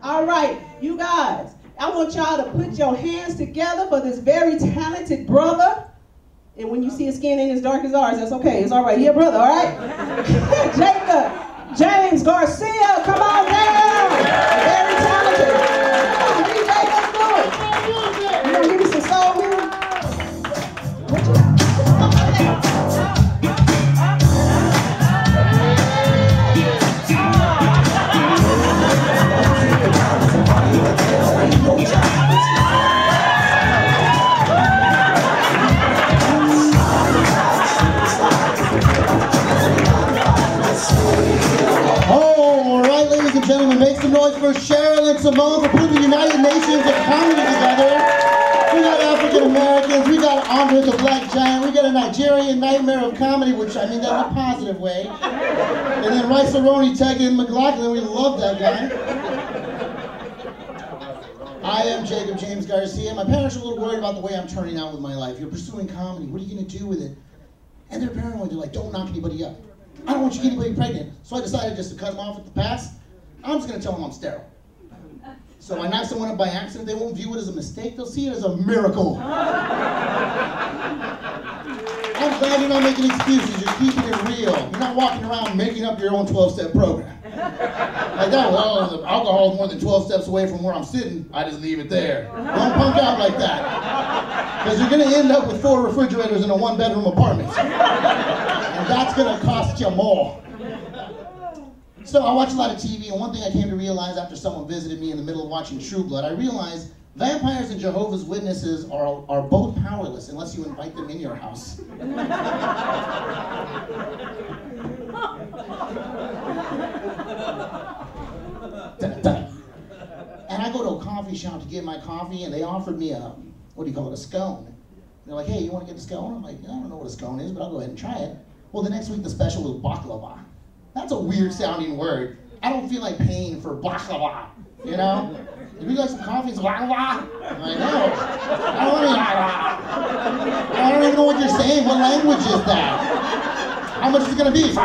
All right, you guys, I want y'all to put your hands together for this very talented brother. And when you see his skin ain't as dark as ours, that's okay. It's all right. You're a brother, all right? Jacob James Garcia, come on down. Very talented. Come on, DJ, let's do it. You gonna give me some soul music? What you got? Gentlemen, make some noise for Cheryl and Simone for putting the United Nations of Comedy together. We got African Americans, we got Andre the Black Giant, we got a Nigerian nightmare of comedy, which I mean that in a positive way. And then Rice-A-Roni, Tegan McLaughlin, we love that guy. I am Jacob James Garcia. My parents are a little worried about the way I'm turning out with my life. You're pursuing comedy, what are you going to do with it? And they're paranoid, they're like, don't knock anybody up. I don't want you to get anybody pregnant. So I decided just to cut them off at the pass. I'm just going to tell them I'm sterile. So I knock someone up by accident, they won't view it as a mistake, they'll see it as a miracle. I'm glad you're not making excuses, you're keeping it real. You're not walking around making up your own 12-step program. Like that, well, the alcohol is more than 12 steps away from where I'm sitting, I just leave it there. Don't punk out like that. Because you're going to end up with 4 refrigerators in a 1-bedroom apartment. And that's going to cost you more. So I watch a lot of TV, and one thing I came to realize after someone visited me in the middle of watching True Blood, I realized vampires and Jehovah's Witnesses are both powerless unless you invite them in your house. And I go to a coffee shop to get my coffee, and they offered me a, what do you call it, a scone. They're like, hey, you want to get a scone? I'm like, I don't know what a scone is, but I'll go ahead and try it. Well, the next week the special was baklava. That's a weird sounding word. I don't feel like paying for baklava, you know? If you like some coffee, it's baklava. I'm like, no, I don't want I don't even know what you're saying. What language is that? How much is it gonna be? I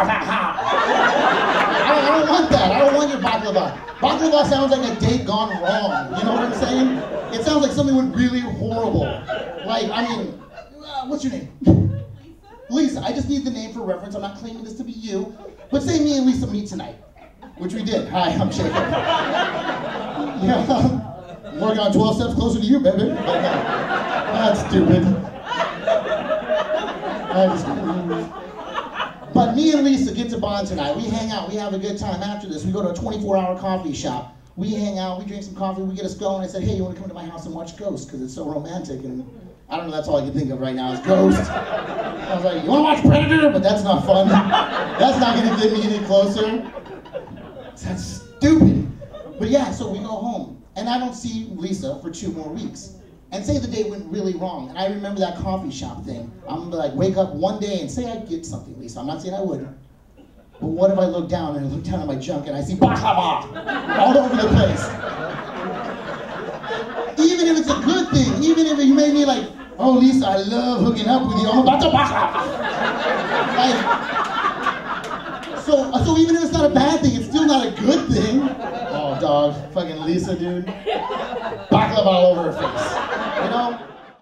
don't want that. I don't want your baklava. Baklava sounds like a date gone wrong. You know what I'm saying? It sounds like something went really horrible. Like, I mean, what's your name? Lisa, I just need the name for reference. I'm not claiming this to be you. But say me and Lisa meet tonight, which we did. Hi, I'm Jacob. Yeah, I'm working on 12 steps closer to you, baby. That's stupid. But me and Lisa get to bond tonight. We hang out, we have a good time. After this, we go to a 24-hour coffee shop. We hang out, we drink some coffee, we get a scone. I said, hey, you want to come to my house and watch Ghost? Because it's so romantic. And I don't know, that's all I can think of right now is Ghost. I was like, you want to watch Predator? But that's not fun. That's not going to get me any closer. That's stupid. But yeah, so we go home. And I don't see Lisa for 2 more weeks. And say the day went really wrong. And I remember that coffee shop thing. I'm going to like wake up one day and say I'd get something, Lisa. I'm not saying I wouldn't. But what if I look down and I look down at my junk and I see baklava all over the place? Even if it's a good thing, even if you made me like, oh, Lisa, I love hooking up with you. I'm about to baklava. Like, so even if it's not a bad thing, it's still not a good thing. Oh, dog, fucking Lisa, dude. Baklava all over her face. You know?